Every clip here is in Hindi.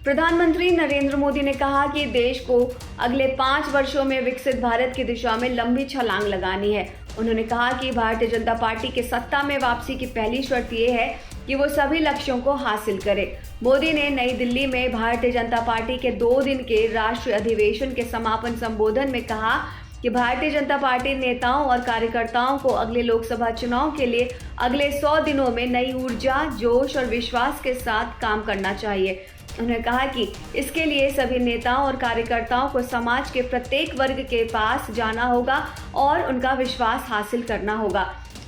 प्रधानमंत्री नरेंद्र मोदी ने कहा कि देश को अगले 5 वर्षों में विकसित भारत की दिशा में लंबी छलांग लगानी है। उन्होंने कहा कि भारतीय जनता पार्टी के सत्ता में वापसी की पहली शर्त ये है कि वो सभी लक्ष्यों को हासिल करे। मोदी ने नई दिल्ली में भारतीय जनता पार्टी के 2 दिन के राष्ट्रीय अधिवेशन के समापन संबोधन में कहा कि भारतीय जनता पार्टी नेताओं और कार्यकर्ताओं को अगले लोकसभा चुनाव के लिए अगले 100 दिनों में नई ऊर्जा, जोश और विश्वास के साथ काम करना चाहिए। उन्होंने कहा कि इसके लिए सभी नेताओं और कार्यकर्ताओं को समाज के प्रत्येक वर्ग के पास जाना होगा और उनका विश्वास हासिल करना होगा।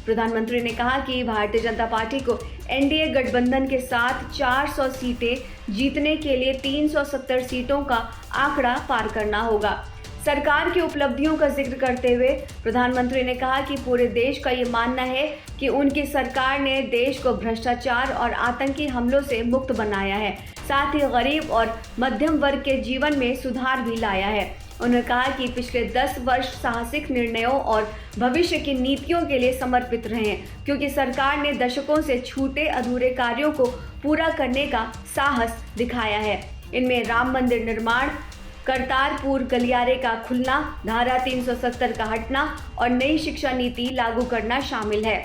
प्रधानमंत्री ने कहा कि भारतीय जनता पार्टी को एनडीए गठबंधन के साथ 400 सीटें जीतने के लिए 370 सीटों का आंकड़ा पार करना होगा। सरकार की उपलब्धियों का जिक्र करते हुए प्रधानमंत्री ने कहा कि पूरे देश का ये मानना है कि उनकी सरकार ने देश को भ्रष्टाचार और आतंकी हमलों से मुक्त बनाया है, साथ ही गरीब और मध्यम वर्ग के जीवन में सुधार भी लाया है। उन्होंने कहा कि पिछले 10 वर्ष साहसिक निर्णयों और भविष्य की नीतियों के लिए समर्पित रहे हैं, क्योंकि सरकार ने दशकों से छूटे अधूरे कार्यों को पूरा करने का साहस दिखाया है। इनमें राम मंदिर निर्माण, करतारपुर गलियारे का खुलना, धारा 370 का हटना और नई शिक्षा नीति लागू करना शामिल है।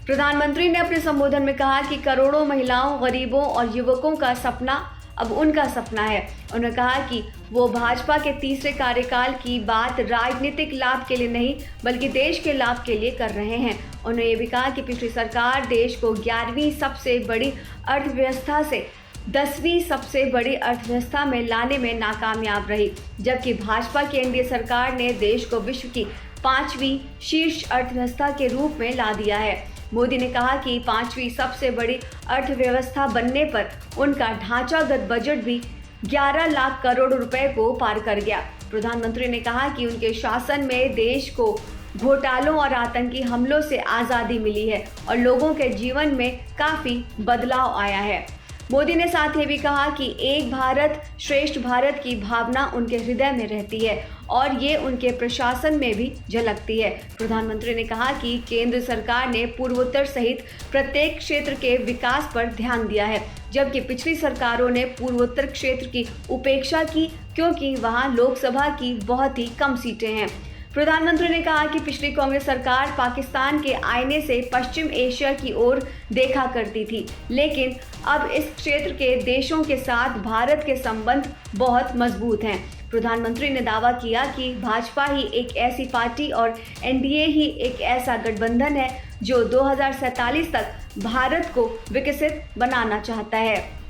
प्रधानमंत्री ने अपने संबोधन में कहा कि करोड़ों महिलाओं, गरीबों और युवकों का सपना अब उनका सपना है। उन्होंने कहा कि वो भाजपा के तीसरे कार्यकाल की बात राजनीतिक लाभ के लिए नहीं बल्कि देश के लाभ के लिए कर रहे हैं। उन्होंने ये भी कहा कि पिछली सरकार देश को 11वीं सबसे बड़ी अर्थव्यवस्था से 10वीं सबसे बड़ी अर्थव्यवस्था में लाने में नाकामयाब रही, जबकि भाजपा की एनडीए सरकार ने देश को विश्व की 5वीं शीर्ष अर्थव्यवस्था के रूप में ला दिया है। मोदी ने कहा कि 5वीं सबसे बड़ी अर्थव्यवस्था बनने पर उनका ढांचागत बजट भी 11 लाख करोड़ रुपए को पार कर गया। प्रधानमंत्री ने कहा कि उनके शासन में देश को घोटालों और आतंकी हमलों से आज़ादी मिली है और लोगों के जीवन में काफ़ी बदलाव आया है। मोदी ने साथ ही भी कहा कि एक भारत श्रेष्ठ भारत की भावना उनके हृदय में रहती है और ये उनके प्रशासन में भी झलकती है। प्रधानमंत्री ने कहा कि केंद्र सरकार ने पूर्वोत्तर सहित प्रत्येक क्षेत्र के विकास पर ध्यान दिया है, जबकि पिछली सरकारों ने पूर्वोत्तर क्षेत्र की उपेक्षा की, क्योंकि वहां लोकसभा की बहुत ही कम सीटें हैं। प्रधानमंत्री ने कहा कि पिछली कांग्रेस सरकार पाकिस्तान के आईने से पश्चिम एशिया की ओर देखा करती थी, लेकिन अब इस क्षेत्र के देशों के साथ भारत के संबंध बहुत मजबूत हैं। प्रधानमंत्री ने दावा किया कि भाजपा ही एक ऐसी पार्टी और एनडीए ही एक ऐसा गठबंधन है जो 2047 तक भारत को विकसित बनाना चाहता है।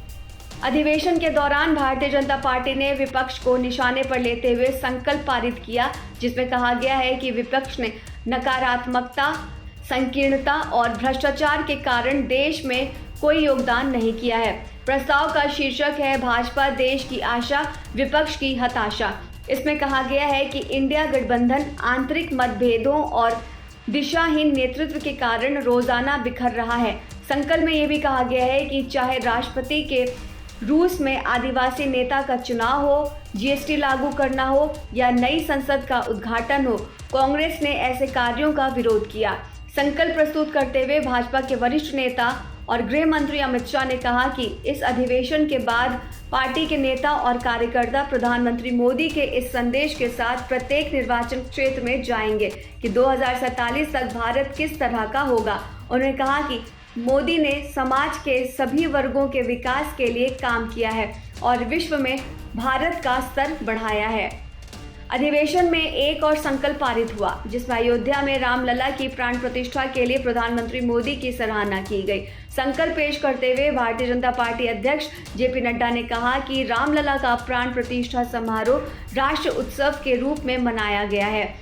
अधिवेशन के दौरान भारतीय जनता पार्टी ने विपक्ष को निशाने पर लेते हुए संकल्प पारित किया, जिसमें कहा गया है कि विपक्ष ने नकारात्मकता, संकीर्णता और भ्रष्टाचार के कारण देश में कोई योगदान नहीं किया है। प्रस्ताव का शीर्षक है भाजपा देश की आशा, विपक्ष की हताशा। इसमें कहा गया है कि इंडिया गठबंधन आंतरिक मतभेदों और दिशाहीन नेतृत्व के कारण रोजाना बिखर रहा है। संकल्प में ये भी कहा गया है कि चाहे राष्ट्रपति के रूस में आदिवासी नेता का चुनाव हो, जीएसटी लागू करना हो या नई संसद का उद्घाटन हो, कांग्रेस ने ऐसे कार्यों का विरोध किया। संकल्प प्रस्तुत करते हुए भाजपा के वरिष्ठ नेता और गृह मंत्री अमित शाह ने कहा कि इस अधिवेशन के बाद पार्टी के नेता और कार्यकर्ता प्रधानमंत्री मोदी के इस संदेश के साथ प्रत्येक निर्वाचन क्षेत्र में जाएंगे कि 2047 तक भारत किस तरह का होगा। उन्होंने कहा कि मोदी ने समाज के सभी वर्गों के विकास के लिए काम किया है और विश्व में भारत का स्तर बढ़ाया है। अधिवेशन में एक और संकल्प पारित हुआ, जिसमें अयोध्या में रामलला की प्राण प्रतिष्ठा के लिए प्रधानमंत्री मोदी की सराहना की गई। संकल्प पेश करते हुए भारतीय जनता पार्टी अध्यक्ष जेपी नड्डा ने कहा कि रामलला का प्राण प्रतिष्ठा समारोह राष्ट्र उत्सव के रूप में मनाया गया है,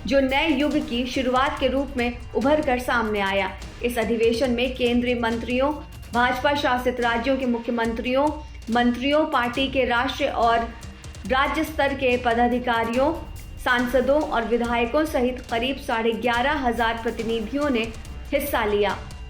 जो नए युग की शुरुआत के रूप में उभर कर सामने आया। इस अधिवेशन में केंद्रीय मंत्रियों, भाजपा शासित राज्यों के मुख्यमंत्रियों, मंत्रियों, पार्टी के राष्ट्रीय और राज्य स्तर के पदाधिकारियों, सांसदों और विधायकों सहित करीब 11,500 प्रतिनिधियों ने हिस्सा लिया।